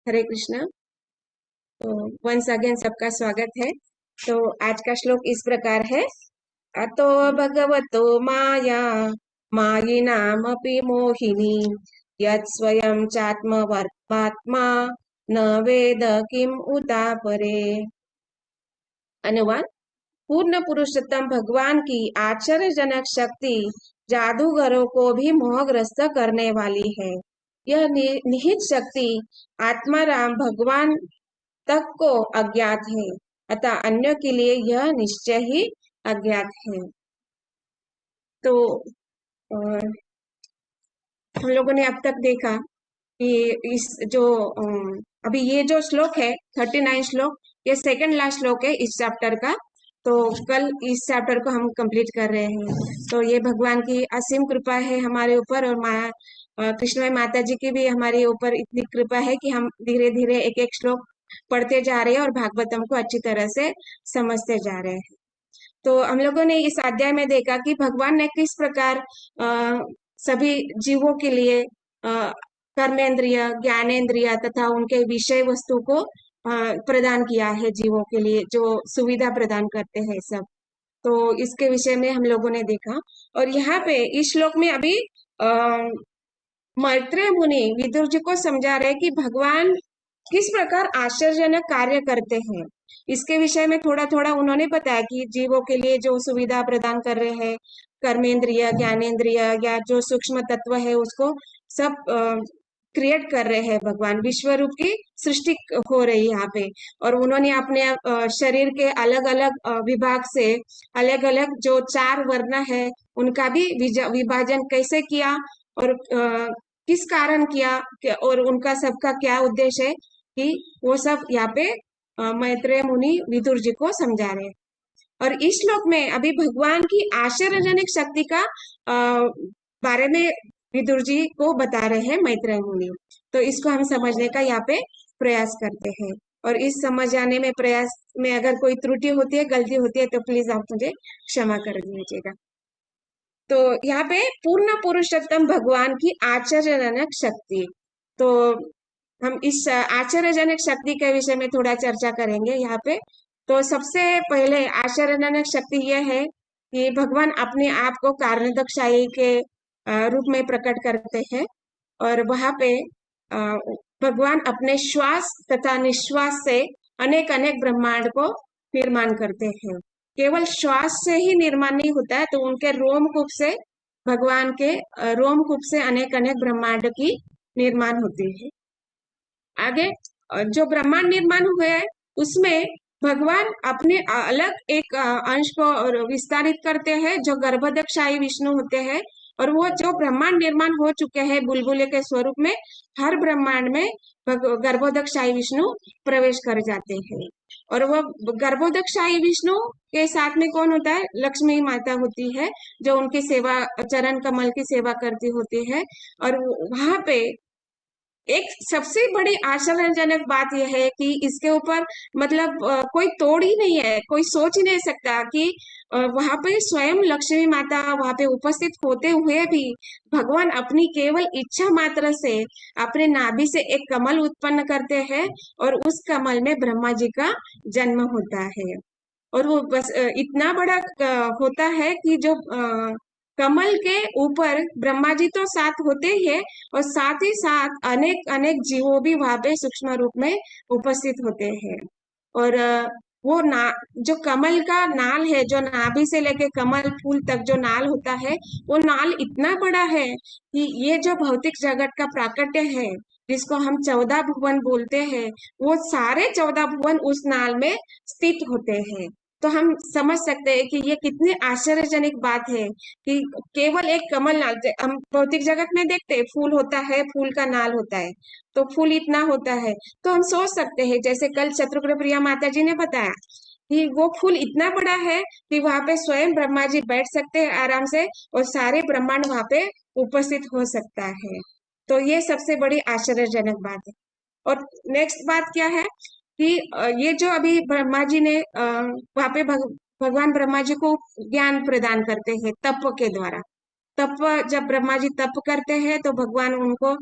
हरे कृष्ण। तो once again सबका स्वागत है। तो आज का श्लोक इस प्रकार है। अतो भगवतो माया मायिनामपि मोहिनी यत् स्वयं चात्मवर्त्मात्मा न वेद किम उतापरे। अनुवाद। पूर्ण पुरुषोत्तम भगवान की आश्चर्यजनक शक्ति जादूगरों को भी मोहग्रस्त करने वाली है। यह निहित शक्ति आत्माराम भगवान तक को अज्ञात है, अतः अन्य के लिए यह निश्चय ही अज्ञात है। तो हम लोगों ने अब तक देखा कि इस जो अभी ये जो श्लोक है 39 श्लोक, ये सेकंड लास्ट श्लोक है इस चैप्टर का। तो कल इस चैप्टर को हम कंप्लीट कर रहे हैं। तो ये भगवान की असीम कृपा है हमारे ऊपर, और कृष्ण माता जी की भी हमारे ऊपर इतनी कृपा है कि हम धीरे धीरे एक एक श्लोक पढ़ते जा रहे हैं और भागवतम को अच्छी तरह से समझते जा रहे हैं। तो हम लोगों ने इस अध्याय में देखा कि भगवान ने किस प्रकार सभी जीवों के लिए कर्मेंद्रिय, ज्ञानेन्द्रिय तथा उनके विषय वस्तु को प्रदान किया है जीवों के लिए, जो सुविधा प्रदान करते हैं सब। तो इसके विषय में हम लोगों ने देखा। और यहाँ पे इस श्लोक में अभी मैत्रेय मुनि विदुर जी को समझा रहे कि भगवान किस प्रकार आश्चर्यजनक कार्य करते हैं। इसके विषय में थोड़ा थोड़ा उन्होंने बताया कि जीवों के लिए जो सुविधा प्रदान कर रहे हैं, कर्मेंद्रिय, ज्ञानेन्द्रिय या जो सूक्ष्म तत्व है उसको सब क्रिएट कर रहे हैं भगवान। विश्व रूप की सृष्टि हो रही है यहाँ पे। और उन्होंने अपने शरीर के अलग अलग विभाग से अलग अलग जो 4 वर्ण है उनका भी विभाजन कैसे किया और किस कारण किया और उनका सबका क्या उद्देश्य है, कि वो सब यहाँ पे मैत्रेय मुनि विदुर जी को समझा रहे हैं। और इस श्लोक में अभी भगवान की आश्चर्यजनक शक्ति का बारे में विदुर जी को बता रहे हैं मैत्रेय मुनि। तो इसको हम समझने का यहाँ पे प्रयास करते हैं। और इस समझ आने में प्रयास में अगर कोई त्रुटि होती है, गलती होती है, तो प्लीज आप मुझे क्षमा कर दीजिएगा। तो यहाँ पे पूर्ण पुरुषोत्तम भगवान की आश्चर्यजनक शक्ति। तो हम इस आश्चर्यजनक शक्ति के विषय में थोड़ा चर्चा करेंगे यहाँ पे। तो सबसे पहले आश्चर्यजनक शक्ति यह है कि भगवान अपने आप को कारणदक्षाई के रूप में प्रकट करते हैं। और वहां पे भगवान अपने श्वास तथा निश्वास से अनेक अनेक ब्रह्मांड को निर्माण करते हैं। केवल श्वास से ही निर्माण नहीं होता है, तो उनके रोमकूप से, भगवान के रोमकूप से अनेक अनेक ब्रह्मांड की निर्माण होती है। आगे जो ब्रह्मांड निर्माण हुए हैं उसमें भगवान अपने अलग एक अंश को विस्तारित करते हैं जो गर्भोदकशाही विष्णु होते हैं। और वो जो ब्रह्मांड निर्माण हो चुके हैं बुलबुले के स्वरूप में, हर ब्रह्मांड में गर्भोदकशाही विष्णु प्रवेश कर जाते हैं। और वो गर्भोदकशाही विष्णु के साथ में कौन होता है? लक्ष्मी माता होती है, जो उनकी सेवा, चरण कमल की सेवा करती होती है। और वहां पे एक सबसे बड़ी आश्चर्यजनक बात यह है कि इसके ऊपर मतलब कोई तोड़ ही नहीं है, कोई सोच ही नहीं सकता कि वहां पे स्वयं लक्ष्मी माता वहां पे उपस्थित होते हुए भी भगवान अपनी केवल इच्छा मात्र से अपने नाभि से एक कमल उत्पन्न करते हैं और उस कमल में ब्रह्मा जी का जन्म होता है। और वो बस इतना बड़ा होता है कि जो कमल के ऊपर ब्रह्मा जी तो साथ होते ही है, और साथ ही साथ अनेक अनेक जीवों भी वहां पे सूक्ष्म रूप में उपस्थित होते हैं। और वो जो कमल का नाल है, जो नाभि से लेके कमल फूल तक जो नाल होता है, वो नाल इतना बड़ा है कि ये जो भौतिक जगत का प्राकट्य है, जिसको हम 14 भुवन बोलते हैं, वो सारे 14 भुवन उस नाल में स्थित होते हैं। तो हम समझ सकते हैं कि ये कितनी आश्चर्यजनक बात है कि केवल एक कमल नाल, हम भौतिक जगत में देखते हैं फूल होता है, फूल का नाल होता है, तो फूल इतना होता है। तो हम सोच सकते हैं, जैसे कल चतुर्ग्र प्रिया माता जी ने बताया कि वो फूल इतना बड़ा है कि वहां पे स्वयं ब्रह्मा जी बैठ सकते हैं आराम से, और सारे ब्रह्मांड वहां पे उपस्थित हो सकता है। तो ये सबसे बड़ी आश्चर्यजनक बात है। और नेक्स्ट बात क्या है कि ये जो अभी ब्रह्मा जी ने वहां पे भगवान ब्रह्मा जी को ज्ञान प्रदान करते हैं तप के द्वारा। तप, जब ब्रह्मा जी तप करते हैं तो भगवान उनको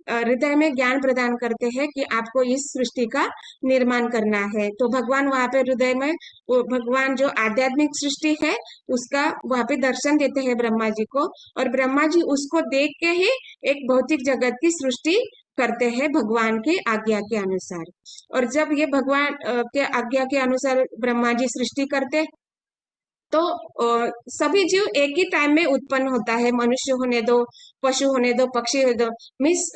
हृदय में ज्ञान प्रदान करते हैं कि आपको इस सृष्टि का निर्माण करना है। तो भगवान वहां पे हृदय में, वो भगवान जो आध्यात्मिक सृष्टि है उसका वहां पे दर्शन देते हैं ब्रह्मा जी को, और ब्रह्मा जी उसको देख के ही एक भौतिक जगत की सृष्टि करते हैं भगवान की आज्ञा के अनुसार। और जब ये भगवान के आज्ञा के अनुसार ब्रह्मा जी सृष्टि करते, तो सभी जीव एक ही टाइम में उत्पन्न होता है, मनुष्य होने दो, पशु होने दो, पक्षी होने दो, मीन्स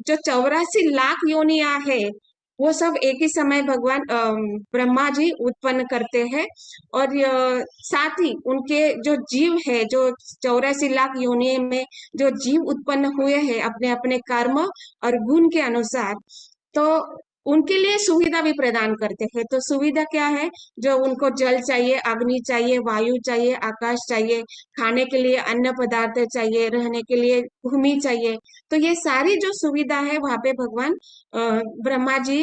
जो 84 लाख योनियां है वो सब एक ही समय भगवान ब्रह्मा जी उत्पन्न करते हैं। और साथ ही उनके जो जीव है, जो 84 लाख योनि में जो जीव उत्पन्न हुए हैं अपने अपने कर्म और गुण के अनुसार, तो उनके लिए सुविधा भी प्रदान करते हैं। तो सुविधा क्या है? जो उनको जल चाहिए, अग्नि चाहिए, वायु चाहिए, आकाश चाहिए, खाने के लिए अन्न पदार्थ चाहिए, रहने के लिए भूमि चाहिए। तो ये सारी जो सुविधा है वहां पे भगवान ब्रह्मा जी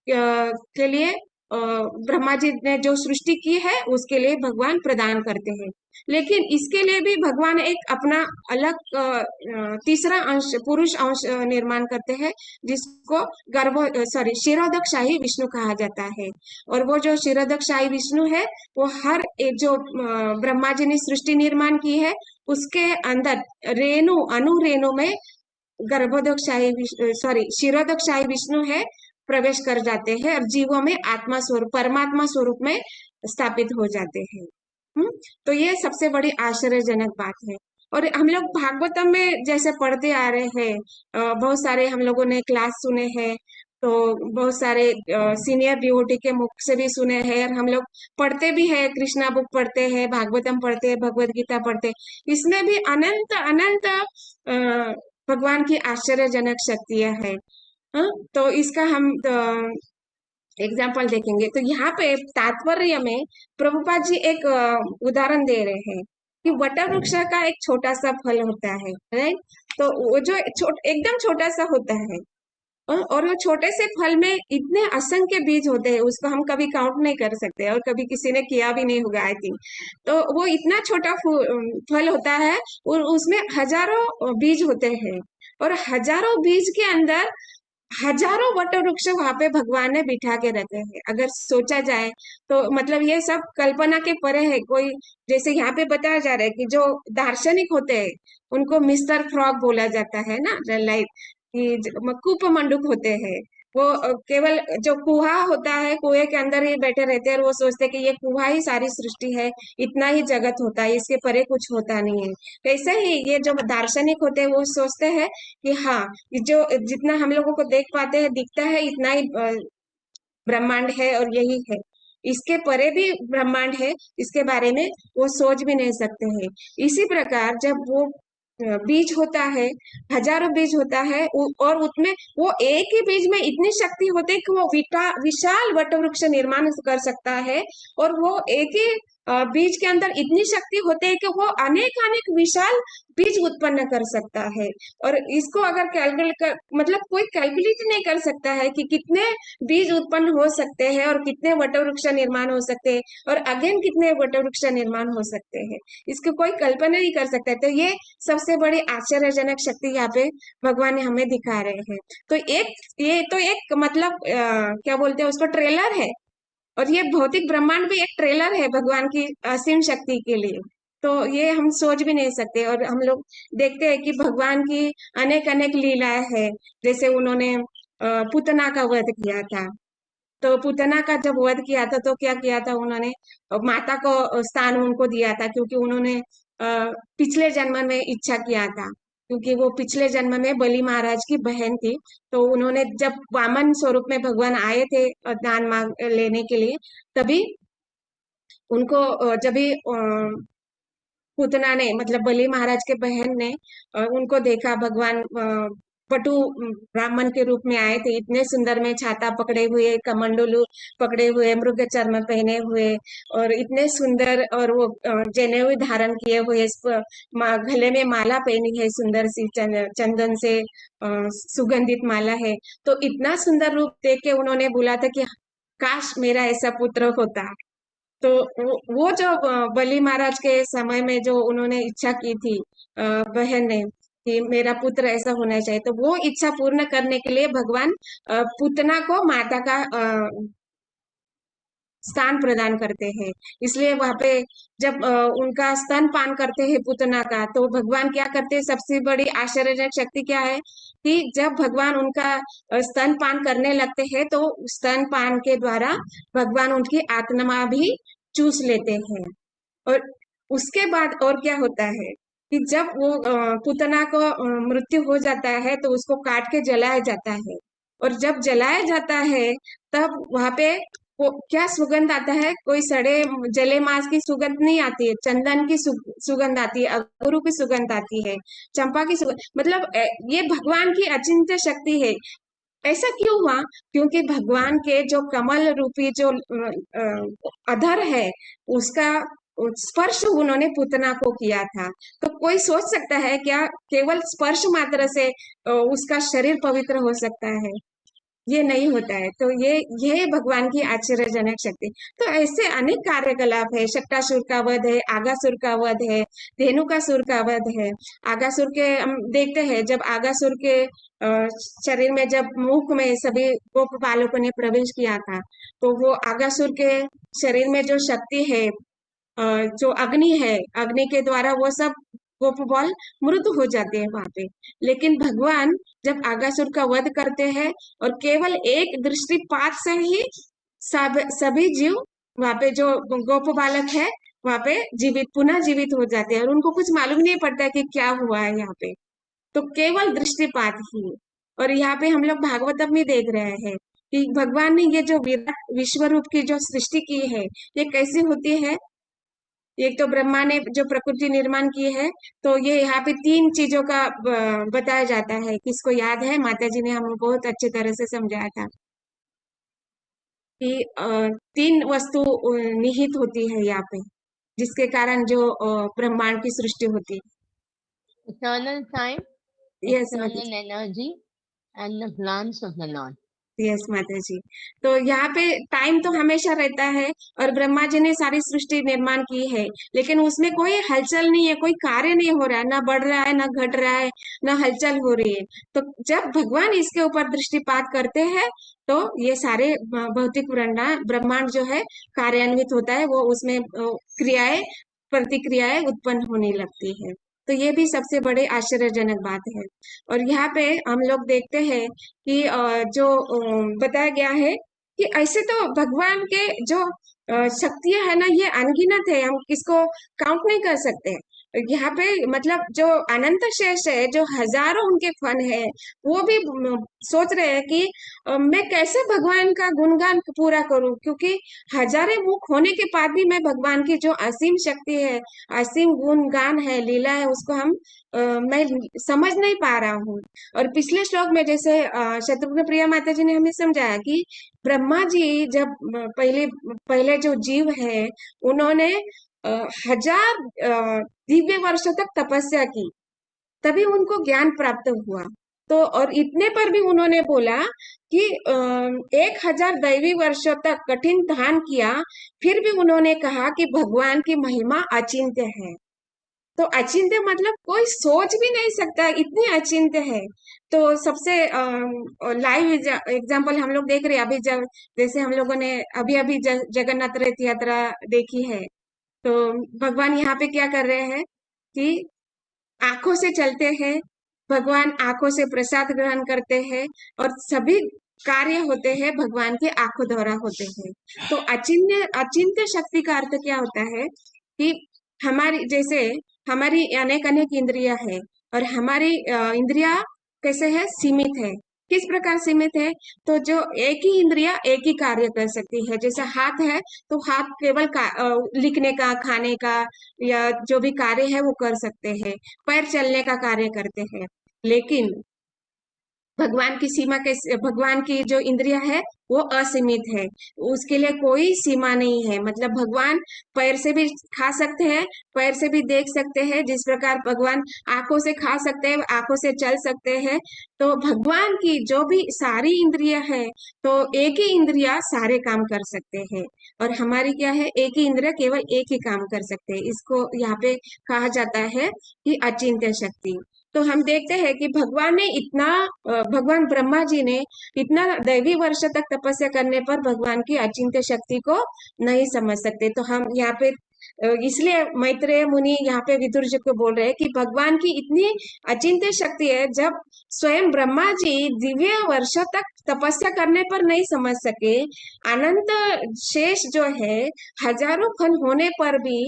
के लिए, ब्रह्मा जी ने जो सृष्टि की है उसके लिए भगवान प्रदान करते हैं। लेकिन इसके लिए भी भगवान एक अपना अलग तीसरा अंश, पुरुष अंश निर्माण करते हैं, जिसको गर्भ सॉरी क्षीरोदक शाही विष्णु कहा जाता है। और वो जो क्षीरोदक शाही विष्णु है, वो हर एक जो ब्रह्मा जी ने सृष्टि निर्माण की है उसके अंदर रेणु, अणु रेणु में गर्भोदक शाही, सॉरी क्षीरोदक शाही विष्णु है, प्रवेश कर जाते हैं और जीवों में आत्मा स्वरूप, परमात्मा स्वरूप में स्थापित हो जाते हैं। तो ये सबसे बड़ी आश्चर्यजनक बात है। और हम लोग भागवतम में जैसे पढ़ते आ रहे हैं, बहुत सारे हम लोगों ने क्लास सुने हैं, तो बहुत सारे सीनियर डिवोटी के मुख से भी सुने हैं, और हम लोग पढ़ते भी है, कृष्णा बुक पढ़ते हैं, भागवतम पढ़ते हैं, भगवत गीता पढ़ते हैं। इसमें भी अनंत अनंत भगवान की आश्चर्यजनक शक्तियां हैं। हाँ, तो इसका हम एग्जाम्पल देखेंगे। तो यहाँ पे तात्पर्य में प्रभुपाद जी एक उदाहरण दे रहे हैं कि वट वृक्ष का एक छोटा सा फल होता है, राइट? तो वो जो एकदम छोटा सा होता है, और वो छोटे से फल में इतने असंख्य बीज होते हैं, उसको हम कभी काउंट नहीं कर सकते, और कभी किसी ने किया भी नहीं होगा आई थिंक। तो वो इतना छोटा फल होता है और उसमें हजारों बीज होते हैं, और हजारों बीज के अंदर हजारों वट वृक्ष वहां पे भगवान ने बिठा के रखे हैं। अगर सोचा जाए तो मतलब ये सब कल्पना के परे है। कोई, जैसे यहाँ पे बताया जा रहा है कि जो दार्शनिक होते हैं उनको मिस्टर फ्रॉग बोला जाता है ना, लाइक कि कूप मंडूक होते हैं। वो केवल जो कुहा होता है, कुएं के अंदर ही बैठे रहते हैं, और वो सोचते हैं कि ये कुहा ही सारी सृष्टि है, इतना ही जगत होता है, इसके परे कुछ होता नहीं है। वैसे ही ये जो दार्शनिक होते हैं वो सोचते हैं कि हाँ, जो जितना हम लोगों को देख पाते हैं, दिखता है, इतना ही ब्रह्मांड है और यही है, इसके परे भी ब्रह्मांड है, इसके बारे में वो सोच भी नहीं सकते हैं। इसी प्रकार जब वो बीज होता है, हजारों बीज होता है, और उसमें वो एक ही बीज में इतनी शक्ति होती है कि वो विशाल वट वृक्ष निर्माण कर सकता है। और वो एक ही बीज के अंदर इतनी शक्ति होती है कि वो अनेक अनेक विशाल बीज उत्पन्न कर सकता है। और इसको अगर कैलकुलेट कर, मतलब कोई कैलकुलेट नहीं कर सकता है कि कितने बीज उत्पन्न हो सकते हैं और कितने वटवृक्ष निर्माण हो सकते हैं, और अगेन कितने वटवृक्ष निर्माण हो सकते हैं, इसको कोई कल्पना नहीं कर सकता है। तो ये सबसे बड़ी आश्चर्यजनक शक्ति यहाँ पे भगवान ने हमें दिखा रहे हैं। तो ये तो एक मतलब क्या बोलते हैं उसको, ट्रेलर है। और ये भौतिक ब्रह्मांड भी एक ट्रेलर है भगवान की असीम शक्ति के लिए। तो ये हम सोच भी नहीं सकते। और हम लोग देखते हैं कि भगवान की अनेक अनेक लीलाएं हैं। जैसे उन्होंने पूतना का वध किया था। तो पूतना का जब वध किया था तो क्या किया था उन्होंने, माता को स्थान उनको दिया था, क्योंकि उन्होंने पिछले जन्म में इच्छा किया था, क्योंकि वो पिछले जन्म में बलि महाराज की बहन थी। तो उन्होंने जब वामन स्वरूप में भगवान आए थे दान मांग लेने के लिए, तभी उनको जब भी पूतना ने, मतलब बलि महाराज के बहन ने उनको देखा, भगवान पटु ब्राह्मण के रूप में आए थे, इतने सुंदर में छाता पकड़े हुए, कमंडलू पकड़े हुए, मृग चर्म पहने हुए, और इतने सुंदर, और वो जनेऊ धारण किए हुए, गले में माला पहनी है सुंदर सी, चंदन से सुगंधित माला है। तो इतना सुंदर रूप देख के उन्होंने बोला था कि काश मेरा ऐसा पुत्र होता। तो वो जो बलि महाराज के समय में जो उन्होंने इच्छा की थी बहन ने कि मेरा पुत्र ऐसा होना चाहिए, तो वो इच्छा पूर्ण करने के लिए भगवान पुतना को माता का स्थान प्रदान करते हैं। इसलिए वहां पे जब उनका स्तन पान करते हैं पुतना का, तो भगवान क्या करते हैं, सबसे बड़ी आश्चर्यजनक शक्ति क्या है कि जब भगवान उनका स्तन पान करने लगते हैं, तो स्तन पान के द्वारा भगवान उनकी आत्मा भी चूस लेते हैं। और उसके बाद और क्या होता है कि जब वो पुतना को मृत्यु हो जाता है, तो उसको काट के जलाया जाता है। और जब जलाया जाता है, तब वहां पे वो क्या सुगंध आता है, कोई सड़े जले मांस की सुगंध नहीं आती है, चंदन की सुगंध आती है, अगरू की सुगंध आती है, चंपा की सुगंध, मतलब ये भगवान की अचिंत्य शक्ति है। ऐसा क्यों हुआ? क्योंकि भगवान के जो कमल रूपी जो अधर है, उसका स्पर्श उन्होंने पुतना को किया था। तो कोई सोच सकता है क्या केवल स्पर्श मात्र से उसका शरीर पवित्र हो सकता है? ये नहीं होता है। तो ये भगवान की आश्चर्यजनक शक्ति। तो ऐसे अनेक कार्यकलाप है, शक्टासुर का वध है, आगासुर का वध है, धेनुकासुर का वध है। आगासुर के हम देखते हैं, जब आगासुर के शरीर में, जब मुख में सभी गोप बालकों ने प्रवेश किया था, तो वो आगासुर के शरीर में जो शक्ति है, जो अग्नि है, अग्नि के द्वारा वो सब गोप बाल मृत हो जाते हैं वहां पे। लेकिन भगवान जब आगासुर का वध करते हैं, और केवल एक दृष्टिपात से ही सभी जीव वहां पे जो गोप बालक है वहां पे जीवित, पुनः जीवित हो जाते हैं, और उनको कुछ मालूम नहीं पड़ता कि क्या हुआ है यहाँ पे। तो केवल दृष्टिपात ही। और यहाँ पे हम लोग भागवतम में देख रहे हैं कि भगवान ने ये जो विराट विश्व रूप की जो सृष्टि की है, ये कैसे होती है। एक तो ब्रह्मा ने जो प्रकृति निर्माण की है, तो ये यहाँ पे तीन चीजों का बताया जाता है। किसको याद है? माता जी ने हमें बहुत अच्छे तरह से समझाया था कि तीन वस्तु निहित होती है यहाँ पे, जिसके कारण जो ब्रह्मांड की सृष्टि होती है। Eternal time, यस माता eternal energy, and the glance of the Lord. Yes माता जी। तो यहाँ पे टाइम तो हमेशा रहता है, और ब्रह्मा जी ने सारी सृष्टि निर्माण की है, लेकिन उसमें कोई हलचल नहीं है, कोई कार्य नहीं हो रहा है, ना बढ़ रहा है, ना घट रहा है, ना हलचल हो रही है। तो जब भगवान इसके ऊपर दृष्टिपात करते हैं, तो ये सारे भौतिक ब्रह्मांड जो है कार्यान्वित होता है, वो उसमें क्रियाएं, प्रतिक्रियाएं उत्पन्न होने लगती है। तो ये भी सबसे बड़े आश्चर्यजनक बात है। और यहाँ पे हम लोग देखते हैं कि जो बताया गया है कि ऐसे तो भगवान के जो शक्तियां है ना, ये अनगिनत है, हम किसको काउंट नहीं कर सकते। यहाँ पे मतलब जो अनंत शेष है, जो हजारों उनके फन है, वो भी सोच रहे हैं कि मैं कैसे भगवान का गुणगान पूरा करूं, क्योंकि हजारे मुख होने के बाद भी मैं भगवान की जो असीम शक्ति है, असीम गुणगान है, लीला है, उसको मैं समझ नहीं पा रहा हूँ। और पिछले श्लोक में जैसे शत्रुघ्न प्रिया माता जी ने हमें समझाया कि ब्रह्मा जी जब पहले पहले जो जीव है, उन्होंने हजार दिव्य वर्षों तक तपस्या की, तभी उनको ज्ञान प्राप्त हुआ। तो और इतने पर भी उन्होंने बोला कि 1000 दैवी वर्षों तक कठिन ध्यान किया, फिर भी उन्होंने कहा कि भगवान की महिमा अचिंत्य है। तो अचिंत्य मतलब कोई सोच भी नहीं सकता, इतनी अचिंत्य है। तो सबसे लाइव एग्जाम्पल हम लोग देख रहे हैं अभी, जब जैसे हम लोगों ने अभी अभी जगन्नाथ रथ यात्रा देखी है, तो भगवान यहाँ पे क्या कर रहे हैं कि आंखों से चलते हैं, भगवान आंखों से प्रसाद ग्रहण करते हैं, और सभी कार्य होते हैं भगवान के आंखों द्वारा होते हैं। तो अचिन्त्य अचिंत्य शक्ति का अर्थ क्या होता है कि हमारी जैसे हमारी अनेक अनेक इंद्रियां है, और हमारी इंद्रिया कैसे है, सीमित है। किस प्रकार सीमित है? तो जो एक ही इंद्रिया एक ही कार्य कर सकती है। जैसे हाथ है, तो हाथ केवल लिखने का, खाने का, या जो भी कार्य है वो कर सकते हैं। पैर चलने का कार्य करते हैं। लेकिन भगवान की सीमा कैसे, भगवान की जो इंद्रिया है वो असीमित है, उसके लिए कोई सीमा नहीं है। मतलब भगवान पैर से भी खा सकते हैं, पैर से भी देख सकते हैं, जिस प्रकार भगवान आंखों से खा सकते हैं, आंखों से चल सकते हैं। तो भगवान की जो भी सारी इंद्रिया है, तो एक ही इंद्रिया सारे काम कर सकते हैं, और हमारी क्या है, एक ही इंद्रिया केवल एक ही काम कर सकते हैं। इसको यहाँ पे कहा जाता है कि अचिंत्य शक्ति। तो हम देखते हैं कि भगवान ने इतना भगवान ब्रह्मा जी ने इतना दैवी वर्ष तक तपस्या करने पर भगवान की अचिंत्य शक्ति को नहीं समझ सकते। तो हम यहाँ पे इसलिए मैत्रेय मुनि यहाँ पे विदुर जी को बोल रहे हैं कि भगवान की इतनी अचिंत्य शक्ति है, जब स्वयं ब्रह्मा जी दिव्य वर्ष तक तपस्या करने पर नहीं समझ सके, अनंत शेष जो है हजारों खन होने पर भी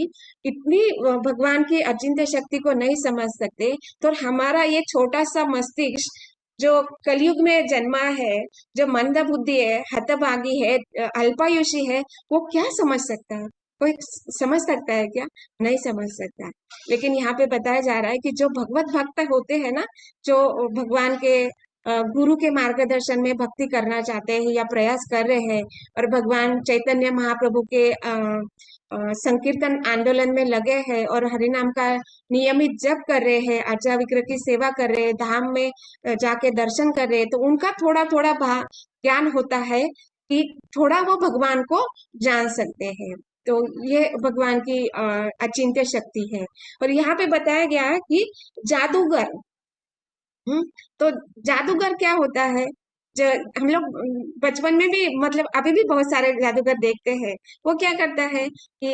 इतनी भगवान की अचिंत्य शक्ति को नहीं समझ सकते, तो हमारा ये छोटा सा मस्तिष्क जो कलयुग में जन्मा है, जो मंद बुद्धि है, हतभागी है, अल्पायुषी है, वो क्या समझ सकता है? कोई समझ सकता है क्या? नहीं समझ सकता है। लेकिन यहाँ पे बताया जा रहा है कि जो भगवत भक्त होते हैं ना, जो भगवान के गुरु के मार्गदर्शन में भक्ति करना चाहते हैं या प्रयास कर रहे हैं, और भगवान चैतन्य महाप्रभु के संकीर्तन आंदोलन में लगे हैं, और हरिनाम का नियमित जप कर रहे हैं, आजा विग्रह की सेवा कर रहे हैं, धाम में जाके दर्शन कर रहे हैं, तो उनका थोड़ा थोड़ा ज्ञान होता है कि थोड़ा वो भगवान को जान सकते हैं। तो ये भगवान की अचिंत्य शक्ति है। और यहाँ पे बताया गया है कि जादूगर, हम्म, तो जादूगर क्या होता है? जो हम लोग बचपन में भी, मतलब अभी भी बहुत सारे जादूगर देखते हैं। वो क्या करता है कि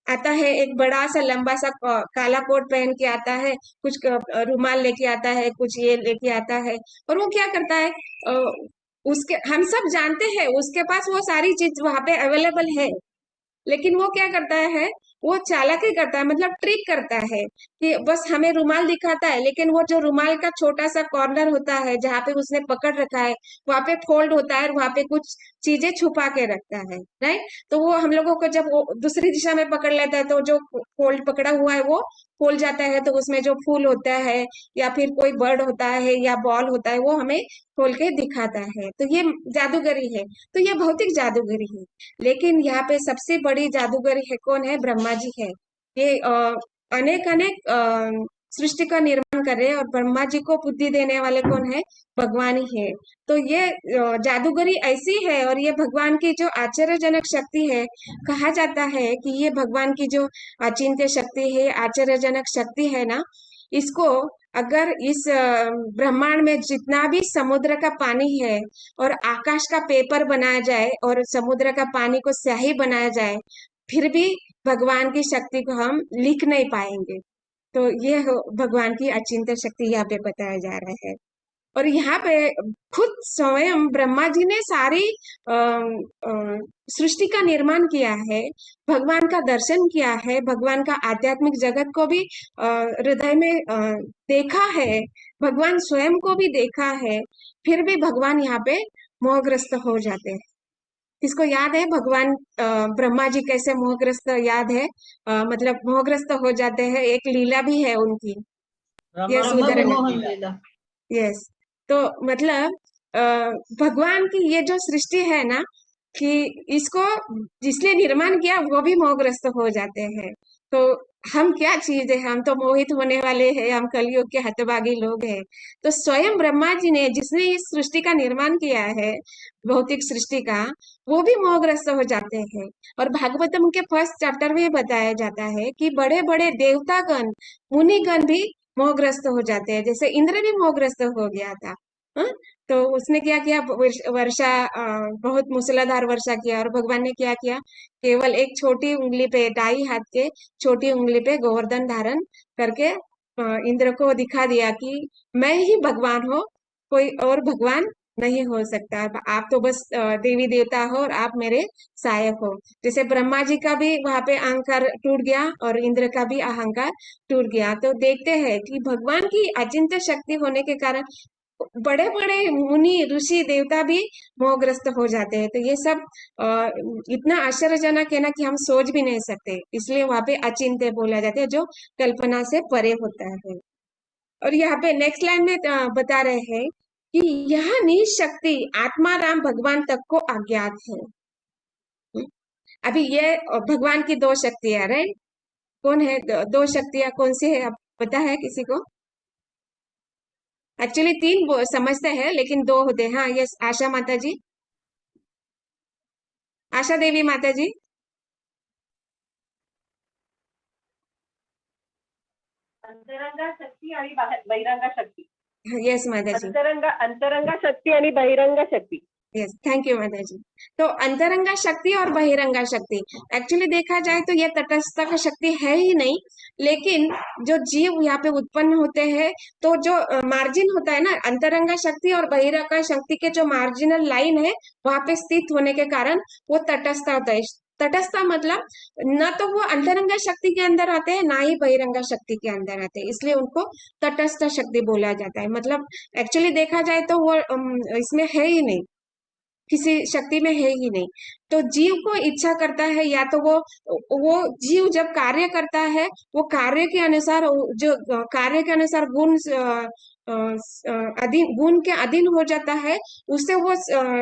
आता है, एक बड़ा सा लंबा सा काला कोट पहन के आता है, कुछ रुमाल लेके आता है, कुछ ये लेके आता है, और वो क्या करता है, उसके हम सब जानते हैं उसके पास वो सारी चीज वहां पे अवेलेबल है, लेकिन वो क्या करता है, वो चालाकी करता है, मतलब ट्रिक करता है कि बस हमें रुमाल दिखाता है, लेकिन वो जो रुमाल का छोटा सा कॉर्नर होता है जहाँ पे उसने पकड़ रखा है, वहां पे फोल्ड होता है और वहां पे कुछ चीजें छुपा के रखता है, राइट। तो वो हम लोगों को जब वो दूसरी दिशा में पकड़ लेता है, तो जो फोल्ड पकड़ा हुआ है वो खोल जाता है, तो उसमें जो फूल होता है या फिर कोई बर्ड होता है या बॉल होता है, वो हमें खोल के दिखाता है। तो ये जादूगरी है, तो ये भौतिक जादूगरी है। लेकिन यहाँ पे सबसे बड़ी जादूगर है कौन है? ब्रह्मा जी है। ये अनेक अनेक सृष्टि का निर्माण कर रहे हैं, और ब्रह्मा जी को बुद्धि देने वाले कौन है? भगवान ही है। तो ये जादूगरी ऐसी है, और ये भगवान की जो आश्चर्यजनक शक्ति है, कहा जाता है कि ये भगवान की जो अचिंत्य शक्ति है, आश्चर्यजनक शक्ति है ना, इसको अगर इस ब्रह्मांड में जितना भी समुद्र का पानी है, और आकाश का पेपर बनाया जाए और समुद्र का पानी को स्याही बनाया जाए, फिर भी भगवान की शक्ति को हम लिख नहीं पाएंगे। तो ये भगवान की अचिंत्य शक्ति यहाँ पे बताया जा रहा है। और यहाँ पे खुद स्वयं ब्रह्मा जी ने सारी अ, अ, सृष्टि का निर्माण किया है, भगवान का दर्शन किया है, भगवान का आध्यात्मिक जगत को भी हृदय में देखा है, भगवान स्वयं को भी देखा है, फिर भी भगवान यहाँ पे मोहग्रस्त हो जाते हैं। किसको याद है भगवान ब्रह्मा जी कैसे मोहग्रस्त याद है? मतलब मोहग्रस्त हो जाते हैं, एक लीला भी है उनकी, ये ब्रह्म सुंदर विमोहन लीला। यस। तो मतलब अ, भगवान की ये जो सृष्टि है ना, कि इसको जिसने निर्माण किया वो भी मोहग्रस्त हो जाते हैं। तो हम क्या चीज है, हम तो मोहित होने वाले हैं, हम कलयुग के हतभागी लोग हैं। तो स्वयं ब्रह्मा जी ने, जिसने इस सृष्टि का निर्माण किया है, भौतिक सृष्टि का, वो भी मोहग्रस्त हो जाते हैं। और भागवतम के फर्स्ट चैप्टर में बताया जाता है कि बड़े बड़े देवतागण, मुनिगण भी मोहग्रस्त हो जाते हैं, जैसे इंद्र भी मोहग्रस्त हो गया था। हाँ? तो उसने क्या किया, वर्षा बहुत मूसलाधार वर्षा किया, और भगवान ने क्या किया, केवल एक छोटी उंगली पे, ढाई हाथ के छोटी उंगली पे गोवर्धन धारण करके इंद्र को दिखा दिया कि मैं ही भगवान हूँ, कोई और भगवान नहीं हो सकता, आप तो बस देवी देवता हो और आप मेरे सहायक हो। जैसे ब्रह्मा जी का भी वहां पे अहंकार टूट गया और इंद्र का भी अहंकार टूट गया। तो देखते हैं कि भगवान की अचिंत्य शक्ति होने के कारण बड़े बड़े मुनि ऋषि देवता भी मोहग्रस्त हो जाते हैं। तो ये सब इतना आश्चर्यजनक है ना कि हम सोच भी नहीं सकते, इसलिए वहां पे अचिंत्य बोला जाता है, जो कल्पना से परे होता है। और यहाँ पे नेक्स्ट लाइन में बता रहे हैं कि यह निज शक्ति आत्मा राम भगवान तक को अज्ञात है। अभी ये भगवान की दो शक्तियां, राइट? कौन है दो शक्तियां कौन सी है, अब पता है किसी को? एक्चुअली तीन समझते हैं लेकिन दो होते हैं। हाँ, यस, आशा माता जी, आशा देवी माता जी। अंतरंगा शक्ती आणि बहिरंगा शक्ती. यस माता जी। अंतरंगा शक्ती आणि बहिरंगा शक्ती. यस, थैंक यू माता जी। तो अंतरंगा शक्ति और बहिरंगा शक्ति, एक्चुअली देखा जाए तो ये तटस्थ का शक्ति है ही नहीं, लेकिन जो जीव यहाँ पे उत्पन्न होते हैं, तो जो मार्जिन होता है ना, अंतरंगा शक्ति और बहिरंगा शक्ति के जो मार्जिनल लाइन है, वहां पे स्थित होने के कारण वो तटस्थ होता है। तटस्थ मतलब न तो वो अंतरंगा शक्ति के अंदर आते हैं, ना ही बहिरंगा शक्ति के अंदर आते हैं, इसलिए उनको तटस्थ शक्ति बोला जाता है। मतलब एक्चुअली देखा जाए तो वो इसमें है ही नहीं, किसी शक्ति में है ही नहीं। तो जीव को इच्छा करता है, या तो वो जीव जब कार्य करता है, वो कार्य के अनुसार, जो कार्य के अनुसार गुण अधीन, गुण के अधीन हो जाता है, उससे वो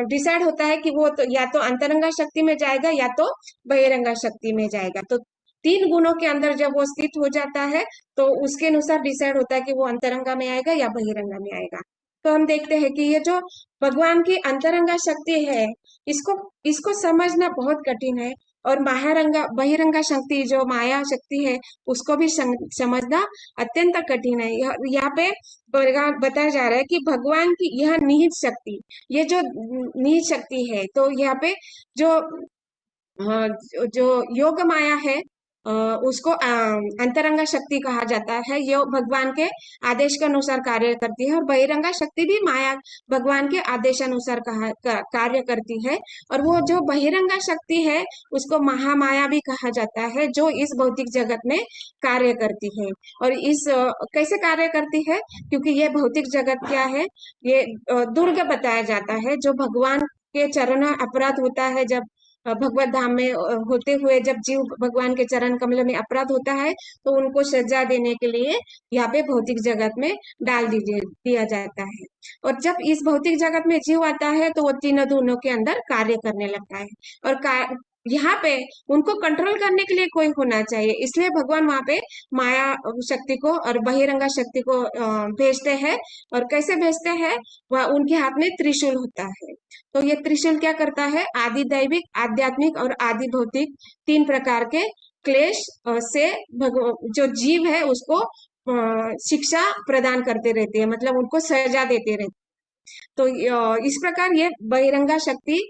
डिसाइड होता है कि वो तो या तो अंतरंगा शक्ति में जाएगा या तो बहिरंगा शक्ति में जाएगा। तो तीन गुणों के अंदर जब वो स्थित हो जाता है, तो उसके अनुसार डिसाइड होता है कि वो अंतरंगा में आएगा या बहिरंगा में आएगा। तो हम देखते हैं कि ये जो भगवान की अंतरंगा शक्ति है, इसको इसको समझना बहुत कठिन है। और बहिरंगा शक्ति जो माया शक्ति है, उसको भी समझना अत्यंत कठिन है। यहाँ पे बताया जा रहा है कि भगवान की यह निहित शक्ति, ये जो निहित शक्ति है, तो यहाँ पे जो जो योग माया है, उसको अंतरंगा शक्ति कहा जाता है। ये भगवान के आदेश के अनुसार कार्य करती है, और बहिरंगा शक्ति भी माया भगवान के आदेशानुसार कार्य करती है। और वो जो बहिरंगा शक्ति है, उसको महामाया भी कहा जाता है, जो इस भौतिक जगत में कार्य करती है। और इस कैसे कार्य करती है, क्योंकि ये भौतिक जगत क्या है, ये दुर्ग बताया जाता है। जो भगवान के चरण अपराध होता है, जब भगवत धाम में होते हुए जब जीव भगवान के चरण कमल में अपराध होता है, तो उनको सजा देने के लिए यहाँ पे भौतिक जगत में डाल दिया जाता है। और जब इस भौतिक जगत में जीव आता है, तो वो तीनों धुनों के अंदर कार्य करने लगता है। और यहाँ पे उनको कंट्रोल करने के लिए कोई होना चाहिए, इसलिए भगवान वहां पे माया शक्ति को और बहिरंगा शक्ति को भेजते हैं। और कैसे भेजते हैं, वह उनके हाथ में त्रिशूल होता है। तो ये त्रिशूल क्या करता है, आदि दैविक, आध्यात्मिक और आदि भौतिक तीन प्रकार के क्लेश से जो जीव है उसको शिक्षा प्रदान करते रहते हैं, मतलब उनको सजा देते रहते हैं। तो इस प्रकार ये बहिरंगा शक्ति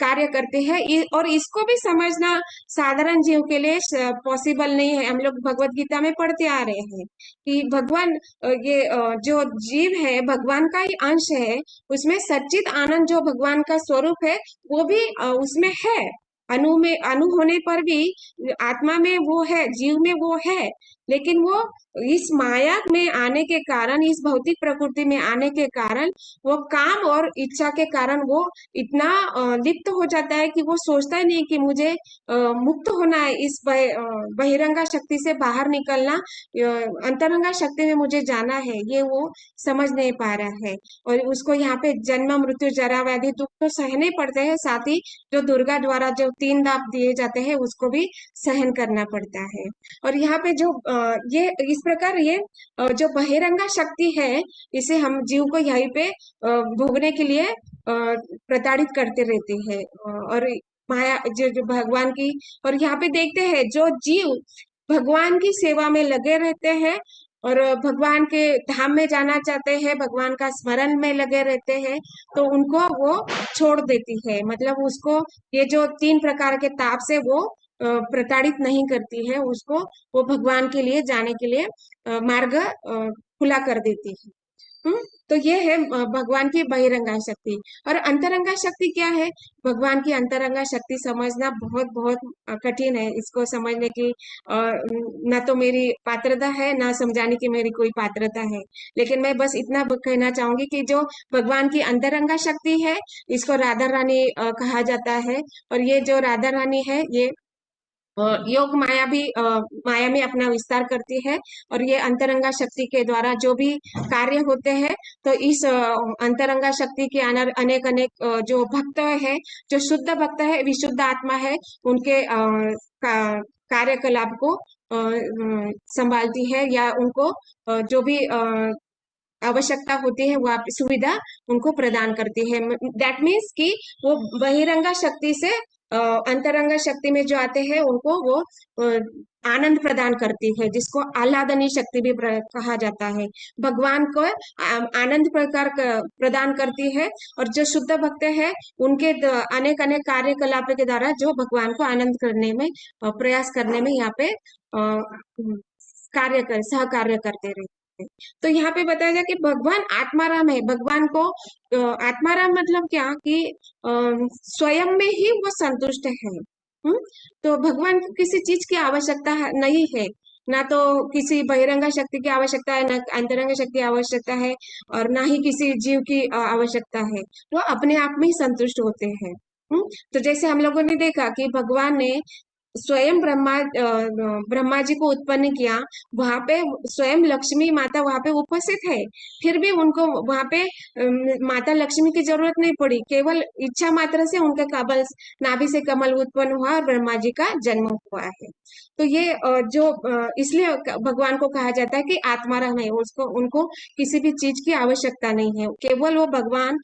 कार्य करते हैं। और इसको भी समझना साधारण जीव के लिए पॉसिबल नहीं है। हम लोग भगवत गीता में पढ़ते आ रहे हैं कि भगवान ये जो जीव है भगवान का ही अंश है, उसमें सच्चित आनंद जो भगवान का स्वरूप है, वो भी उसमें है। अणु होने पर भी आत्मा में वो है, जीव में वो है, लेकिन वो इस माया में आने के कारण, इस भौतिक प्रकृति में आने के कारण, वो काम और इच्छा के कारण वो इतना लिप्त हो जाता है कि वो सोचता ही नहीं कि मुझे मुक्त होना है, इस बहिरंगा शक्ति से बाहर निकलना, अंतरंगा शक्ति में मुझे जाना है, ये वो समझ नहीं पा रहा है। और उसको यहाँ पे जन्म मृत्यु जरा व्याधि दुख तो सहने पड़ते हैं, साथ ही जो दुर्गा द्वारा जो 3 दाप दिए जाते हैं उसको भी सहन करना पड़ता है। और यहाँ पे जो ये इस प्रकार ये जो बहिरंगा शक्ति है, इसे हम जीव को यहीं पे भोगने के लिए प्रताड़ित करते रहते हैं। और माया जो भगवान की, और यहाँ पे देखते हैं जो जीव भगवान की सेवा में लगे रहते हैं और भगवान के धाम में जाना चाहते हैं, भगवान का स्मरण में लगे रहते हैं, तो उनको वो छोड़ देती है। मतलब उसको ये जो 3 प्रकार के ताप से वो प्रताड़ित नहीं करती है, उसको वो भगवान के लिए जाने के लिए मार्ग खुला कर देती है। तो ये है भगवान की बहिरंगा शक्ति। और अंतरंगा शक्ति क्या है, भगवान की अंतरंगा शक्ति समझना बहुत बहुत कठिन है। इसको समझने की ना तो मेरी पात्रता है, ना समझाने की मेरी कोई पात्रता है। लेकिन मैं बस इतना कहना चाहूंगी कि जो भगवान की अंतरंगा शक्ति है, इसको राधा रानी कहा जाता है। और ये जो राधा रानी है, ये योग माया भी माया में अपना विस्तार करती है। और ये अंतरंगा शक्ति के द्वारा जो भी कार्य होते हैं, तो इस अंतरंगा शक्ति के अनेक अनेक जो भक्त है, जो शुद्ध भक्त है, विशुद्ध आत्मा है, उनके कार्यकलाप को संभालती है, या उनको जो भी आवश्यकता होती है वह सुविधा उनको प्रदान करती है। दैट मीन्स कि वो बहिरंगा शक्ति से अंतरंगा शक्ति में जो आते हैं उनको वो आनंद प्रदान करती है, जिसको आह्लादनी शक्ति भी कहा जाता है। भगवान को आनंद प्रदान करती है, और जो शुद्ध भक्त है उनके अनेक अनेक कार्यकलाप के द्वारा जो भगवान को आनंद करने में प्रयास करने में यहाँ पे सहकार्य करते रहते हैं। तो यहाँ पे बताया जाए कि भगवान आत्माराम है। भगवान को आत्माराम मतलब क्या कि स्वयं में ही वो संतुष्ट है। तो भगवान को किसी चीज की आवश्यकता नहीं है, ना तो किसी बहिरंगा शक्ति की आवश्यकता है, ना अंतरंगा शक्ति की आवश्यकता है, और ना ही किसी जीव की आवश्यकता है। वो अपने आप में ही संतुष्ट होते हैं। तो जैसे हम लोगों ने देखा कि भगवान ने स्वयं ब्रह्मा जी को उत्पन्न किया, वहां पे स्वयं लक्ष्मी माता वहां पे उपस्थित है, फिर भी उनको वहां पे माता लक्ष्मी की जरूरत नहीं पड़ी। केवल इच्छा मात्र से उनके कमल नाभि से कमल उत्पन्न हुआ और ब्रह्मा जी का जन्म हुआ है। तो ये इसलिए भगवान को कहा जाता है कि आत्माराम है। उसको उनको किसी भी चीज की आवश्यकता नहीं है, केवल वो भगवान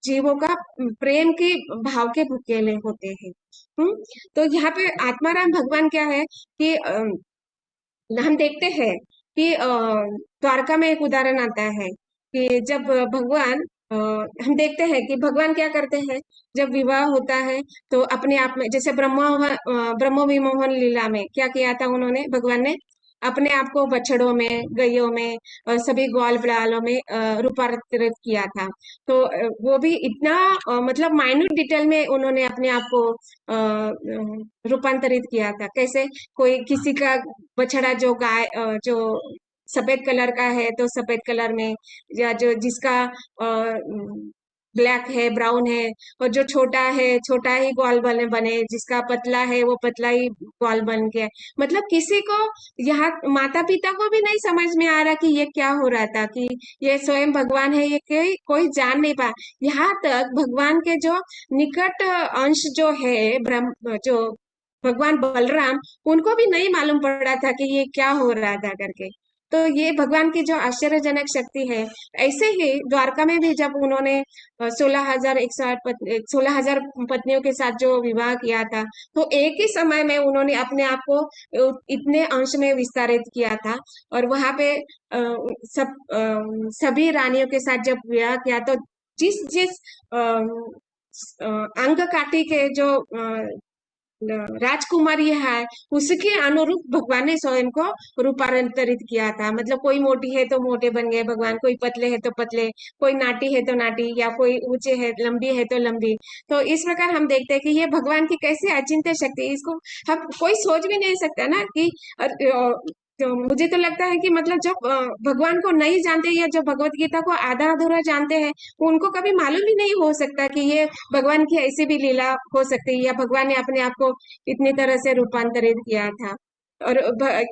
जीवों का प्रेम के भाव के भुकेले होते हैं। तो यहाँ पे आत्माराम भगवान क्या है कि हम देखते हैं कि द्वारका में एक उदाहरण आता है कि जब भगवान हम देखते हैं कि भगवान क्या करते हैं, जब विवाह होता है तो अपने आप में, जैसे ब्रह्म विमोहन लीला में क्या किया था उन्होंने, भगवान ने अपने आप को बछड़ों में, गैयों में और सभी ग्वाल बालों में रूपांतरित किया था। तो वो भी इतना मतलब माइन्यूट डिटेल में उन्होंने अपने आप को रूपांतरित किया था। कैसे, कोई किसी का बछड़ा जो गाय जो सफेद कलर का है तो सफेद कलर में, या जो जिसका ब्लैक है, ब्राउन है, और जो छोटा है छोटा ही ग्वाल बने, जिसका पतला है वो पतला ही ग्वाल बन गया। मतलब किसी को, यहाँ माता पिता को भी नहीं समझ में आ रहा कि ये क्या हो रहा था, कि ये स्वयं भगवान है, ये कोई जान नहीं पा। यहाँ तक भगवान के जो निकट अंश जो है ब्रह्म, जो भगवान बलराम, उनको भी नहीं मालूम पड़ा था कि ये क्या हो रहा था करके। तो ये भगवान की जो आश्चर्यजनक शक्ति है। ऐसे ही द्वारका में भी जब उन्होंने 16,000 पत्नियों के साथ जो विवाह किया था, तो एक ही समय में उन्होंने अपने आप को इतने अंश में विस्तारित किया था। और वहां पे सभी रानियों के साथ जब विवाह किया, तो जिस जिस अंग काटी के जो राजकुमारी है, उसके अनुरूप भगवान ने स्वयं को रूपांतरित किया था। मतलब कोई मोटी है तो मोटे बन गए भगवान, कोई पतले है तो पतले, कोई नाटी है तो नाटी, या कोई ऊंचे है, लंबी है तो लंबी। तो इस प्रकार हम देखते हैं कि ये भगवान की कैसी अचिंत्य शक्ति, इसको हम कोई सोच भी नहीं सकता ना कि तो मुझे तो लगता है कि मतलब जो भगवान को नहीं जानते, या जो भगवत गीता को आधा अधूरा जानते हैं, उनको कभी मालूम ही नहीं हो सकता कि ये भगवान की ऐसी भी लीला हो सकती है, या भगवान ने अपने आप को इतनी तरह से रूपांतरित किया था। और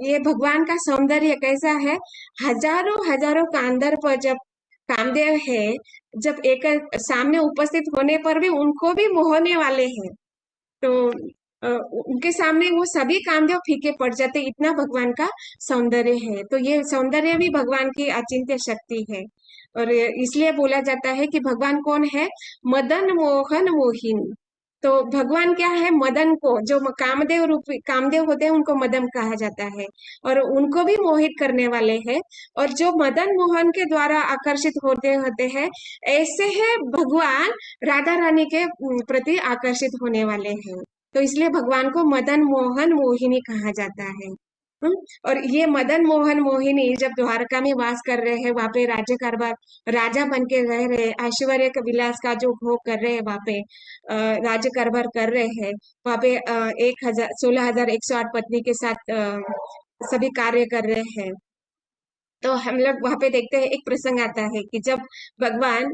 ये भगवान का सौंदर्य कैसा है, हजारों हजारों कांधर पर जब कामदेव है, जब एक सामने उपस्थित होने पर भी उनको भी मोहने वाले हैं। तो उनके सामने वो सभी कामदेव फीके पड़ जाते, इतना भगवान का सौंदर्य है। तो ये सौंदर्य भी भगवान की अचिंत्य शक्ति है। और इसलिए बोला जाता है कि भगवान कौन है, मदन मोहन मोहिनी। तो भगवान क्या है, मदन को, जो कामदेव रूपी कामदेव होते हैं उनको मदन कहा जाता है, और उनको भी मोहित करने वाले हैं। और जो मदन मोहन के द्वारा आकर्षित होते होते हैं, ऐसे है भगवान राधा रानी के प्रति आकर्षित होने वाले हैं। तो इसलिए भगवान को मदन मोहन मोहिनी कहा जाता है। और ये मदन मोहन मोहिनी जब द्वारका में वास कर रहे हैं, वहां पे राज्य कारभार, राजा बन के रह रहे, ऐश्वर्य का विलास का जो भोग कर रहे हैं, वहां पे राज्य कारभार कर रहे हैं। वहां पे 16,108 पत्नी के साथ सभी कार्य कर रहे हैं। तो हम लोग वहां पे देखते हैं, एक प्रसंग आता है कि जब भगवान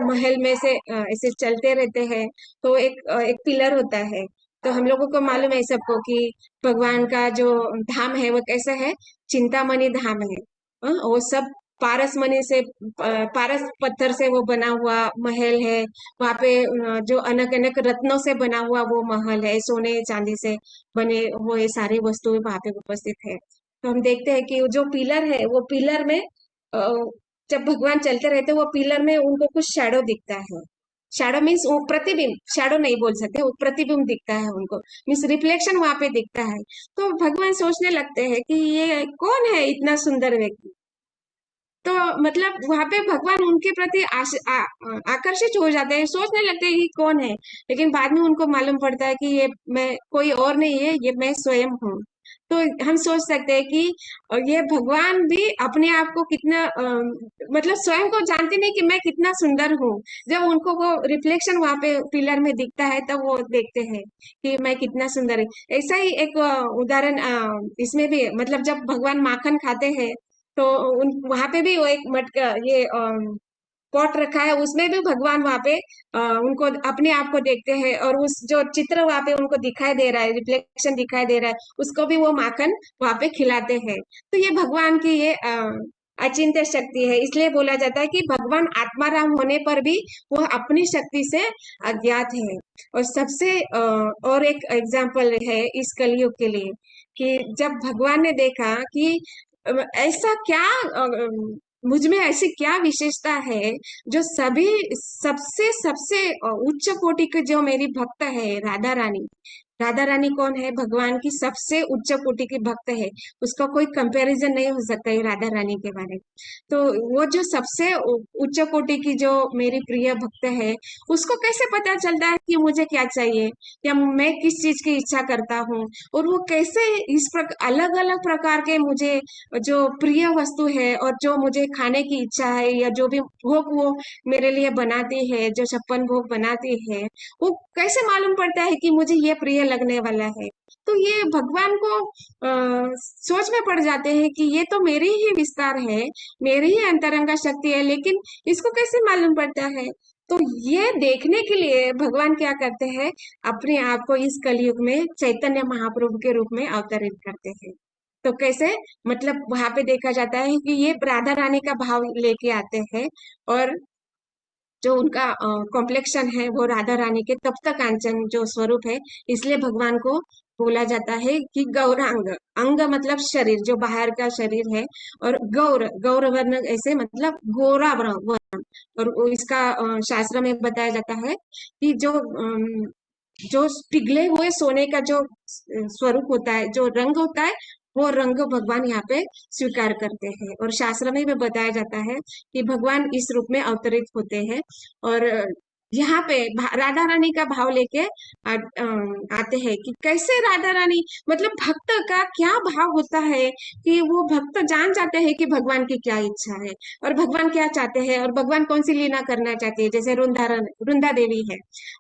महल में से ऐसे चलते रहते हैं, तो एक पिलर होता है, तो हम लोगों को मालूम है सबको कि भगवान का जो धाम है वो कैसा है, चिंतामणि धाम है। वो सब पारसमणि से पारस पत्थर से वो बना हुआ महल है। वहां पे जो अनेक अनेक रत्नों से बना हुआ वो महल है, सोने चांदी से बने हुए सारी वस्तुएं वहां पे उपस्थित है। तो हम देखते हैं कि वो जो पिलर है वो पिलर में जब भगवान चलते रहते वो पिलर में उनको कुछ शैडो दिखता है। शैडो मीन्स वो प्रतिबिंब, शैडो नहीं बोल सकते, वो प्रतिबिंब दिखता है उनको, मीन्स रिफ्लेक्शन वहां पे दिखता है। तो भगवान सोचने लगते हैं कि ये कौन है इतना सुंदर व्यक्ति। तो मतलब वहां पे भगवान उनके प्रति आकर्षित हो जाते हैं, सोचने लगते हैं कि कौन है। लेकिन बाद में उनको मालूम पड़ता है कि ये मैं कोई और नहीं है, ये मैं स्वयं हूँ। तो हम सोच सकते हैं कि ये भगवान भी अपने आप को कितना मतलब स्वयं को जानते नहीं कि मैं कितना सुंदर हूँ। जब उनको वो रिफ्लेक्शन वहां पे पिलर में दिखता है तब वो देखते हैं कि मैं कितना सुंदर है। ऐसा ही एक उदाहरण इसमें भी है। मतलब जब भगवान माखन खाते हैं तो उन वहां पे भी वो एक मटका ये पॉट रखा है, उसमें भी भगवान वहां पे उनको अपने आप को देखते हैं, और उस जो चित्र वहां पे उनको दिखाई दे रहा है, रिफ्लेक्शन दिखाई दे रहा है, उसको भी वो माखन वहां पे खिलाते हैं। तो ये भगवान की ये अचिंत्य शक्ति है। इसलिए बोला जाता है कि भगवान आत्माराम होने पर भी वो अपनी शक्ति से अज्ञात है। और सबसे और एक एग्जाम्पल है इस कलयुग के लिए कि जब भगवान ने देखा कि ऐसा क्या मुझ में ऐसी क्या विशेषता है जो सभी सबसे सबसे उच्च कोटि के जो मेरी भक्त है राधा रानी। राधा रानी कौन है? भगवान की सबसे उच्च कोटि की भक्त है, उसका कोई कंपैरिजन नहीं हो सकता है राधा रानी के बारे में। तो वो जो सबसे उच्च कोटि की जो मेरी प्रिय भक्त है, उसको कैसे पता चलता है कि मुझे क्या चाहिए या मैं किस चीज की इच्छा करता हूँ, और वो कैसे इस अलग अलग प्रकार के मुझे जो प्रिय वस्तु है और जो मुझे खाने की इच्छा है या जो भी भोग वो मेरे लिए बनाती है, जो 56 भोग बनाती है, वो कैसे मालूम पड़ता है कि मुझे ये प्रिय लगने वाला है। तो ये भगवान को सोच में पड़ जाते हैं कि ये तो मेरी ही विस्तार है, मेरी ही अंतरंगा शक्ति है, लेकिन इसको कैसे मालूम पड़ता है। तो ये देखने के लिए भगवान क्या करते हैं, अपने आप को इस कलयुग में चैतन्य महाप्रभु के रूप में अवतरित करते हैं। तो कैसे, मतलब वहां पे देखा जाता है कि ये राधा रानी का भाव लेके आते हैं, और जो उनका कॉम्प्लेक्शन है वो राधा रानी के तप्त कांचन जो स्वरूप है, इसलिए भगवान को बोला जाता है कि गौरांग। अंग मतलब शरीर, जो बाहर का शरीर है, और गौर, गौर वर्ण ऐसे मतलब गोरा वर्ण। और इसका शास्त्र में बताया जाता है कि जो पिघले हुए सोने का जो स्वरूप होता है, जो रंग होता है, वो रंग भगवान यहाँ पे स्वीकार करते हैं। और शास्त्र में भी बताया जाता है कि भगवान इस रूप में अवतरित होते हैं। और यहाँ पे राधा रानी का भाव लेके आते हैं कि कैसे राधा रानी, मतलब भक्त का क्या भाव होता है कि वो भक्त जान जाते हैं कि भगवान की क्या इच्छा है और भगवान क्या चाहते हैं और भगवान कौन सी लीला करना चाहती है। जैसे वृंदा देवी है,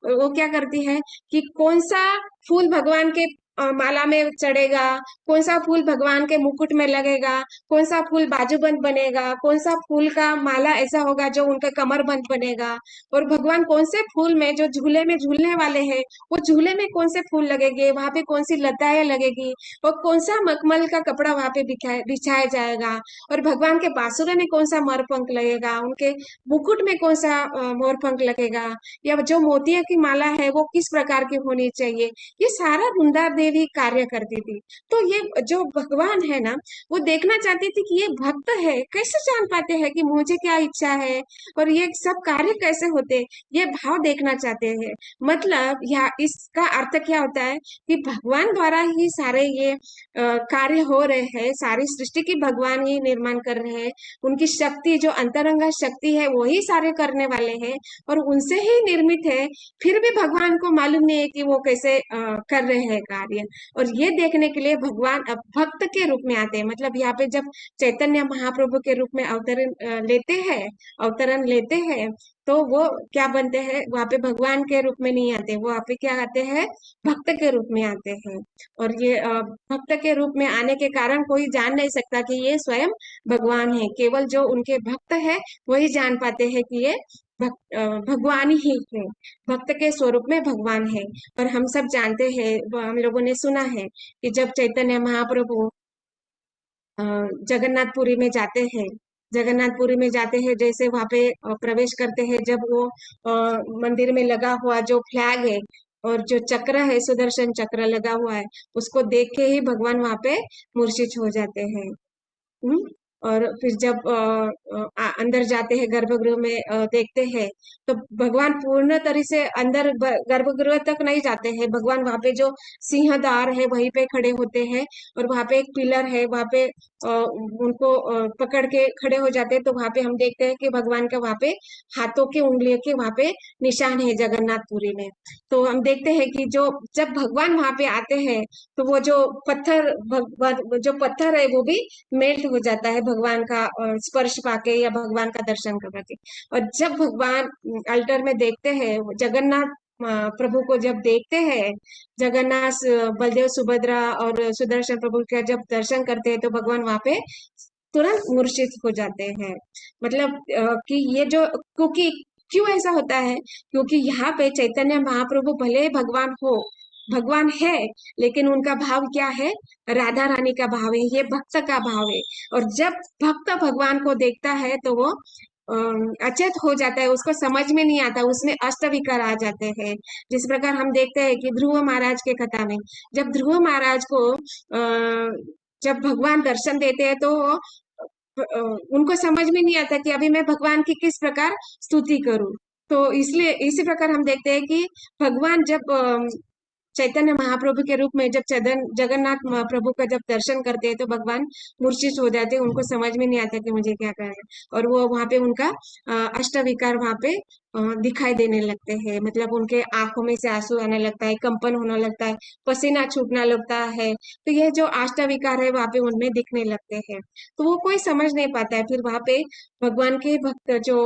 वो क्या करती है कि कौन सा फूल भगवान के माला में चढ़ेगा, कौन सा फूल भगवान के मुकुट में लगेगा, कौन सा फूल बाजूबंद बनेगा, कौन सा फूल का माला ऐसा होगा जो उनका कमरबंद बनेगा, और भगवान कौन से फूल में जो झूले में झूलने वाले हैं वो झूले में कौन से फूल लगेंगे, वहां पे कौन सी लताएं लगेगी, और कौन सा मखमल का कपड़ा वहां पे बिछाया जाएगा, और भगवान के बांसुरी में कौन सा मोरपंख लगेगा, उनके मुकुट में कौन सा मोरपंख लगेगा, या जो मोतिया की माला है वो किस प्रकार की होनी चाहिए, ये सारा वृंदा देवी कार्य करती थी। तो ये जो भगवान है ना, वो देखना चाहती थी कि ये भक्त है, कैसे जान पाते हैं कि मुझे क्या इच्छा है और ये सब कार्य कैसे होते, ये भाव देखना चाहते हैं। मतलब या इसका अर्थ क्या होता है कि भगवान द्वारा ही सारे ये कार्य हो रहे हैं, सारी सृष्टि की भगवान ही निर्माण कर रहे हैं, उनकी शक्ति जो अंतरंगा शक्ति है वही सारे करने वाले हैं और उनसे ही निर्मित है। फिर भी भगवान को मालूम नहीं है कि वो कैसे कर रहे हैं कार्य। और ये देखने के लिए भगवान अब भक्त के रूप में आते हैं। मतलब यहाँ पे जब चैतन्य महाप्रभु के रूप में अवतरण लेते हैं, तो वो क्या बनते हैं, वहां पे भगवान के रूप में नहीं आते, वो वहां पे क्या आते हैं, भक्त के रूप में आते हैं। और ये भक्त के रूप में आने के कारण कोई जान नहीं सकता कि ये स्वयं भगवान है, केवल जो उनके भक्त है वही जान पाते हैं कि ये भगवान ही है, भक्त के स्वरूप में भगवान है। और हम सब जानते हैं, हम लोगों ने सुना है कि जब चैतन्य महाप्रभु अ, जगन्नाथपुरी में जाते हैं, जगन्नाथपुरी में जाते हैं, जैसे वहां पे प्रवेश करते हैं, जब वो मंदिर में लगा हुआ जो फ्लैग है और जो चक्र है, सुदर्शन चक्र लगा हुआ है, उसको देख के ही भगवान वहां पे मूर्छित हो जाते हैं। हम्म, और फिर जब अंदर जाते हैं गर्भगृह में, देखते हैं तो भगवान पूर्ण तरह से अंदर गर्भगृह तक नहीं जाते हैं। भगवान वहां पे जो सिंहद्वार है वहीं पे खड़े होते हैं, और वहां पे एक पिलर है, वहां पे उनको पकड़ के खड़े हो जाते हैं। तो वहां पे हम देखते हैं कि भगवान का वहां पे हाथों के उंगलियों के वहां पे निशान है जगन्नाथपुरी में। तो हम देखते हैं कि जो जब भगवान वहां पे आते हैं तो वो जो पत्थर जो पत्थर है वो भी मेल्ट हो जाता है भगवान का स्पर्श पाके या भगवान का दर्शन करके। और जब भगवान अल्टर में देखते हैं, जगन्नाथ प्रभु को जब देखते हैं, जगन्नाथ बलदेव सुभद्रा और सुदर्शन प्रभु का जब दर्शन करते हैं, तो भगवान वहां पे तुरंत मूर्छित हो जाते हैं। मतलब कि ये जो, क्योंकि क्यों ऐसा होता है, क्योंकि यहाँ पे चैतन्य महाप्रभु भले भगवान हो, भगवान है, लेकिन उनका भाव क्या है, राधा रानी का भाव है, ये भक्त का भाव है। और जब भक्त भगवान को देखता है तो वो अचेत हो जाता है, उसको समझ में नहीं आता, उसमें अष्टविकार आ जाते हैं। जिस प्रकार हम देखते हैं कि ध्रुव महाराज के कथा में, जब ध्रुव महाराज को जब भगवान दर्शन देते हैं तो उनको समझ में नहीं आता कि अभी मैं भगवान की किस प्रकार स्तुति करूं। तो इसलिए इसी प्रकार हम देखते हैं कि भगवान जब चैतन्य महाप्रभु के रूप में जब जगन्नाथ प्रभु का जब दर्शन करते हैं तो भगवान मूर्छित हो जाते हैं, उनको समझ में नहीं आता कि मुझे क्या करना है। और वो वहां पे उनका अष्टविकार वहां पे दिखाई देने लगते हैं। मतलब उनके आंखों में से आंसू आने लगता है, कंपन होने लगता है, पसीना छूटने लगता है। तो ये जो अष्टविकार है वहां पे उनमें दिखने लगते हैं। तो वो कोई समझ नहीं पाता है। फिर वहां पे भगवान के भक्त जो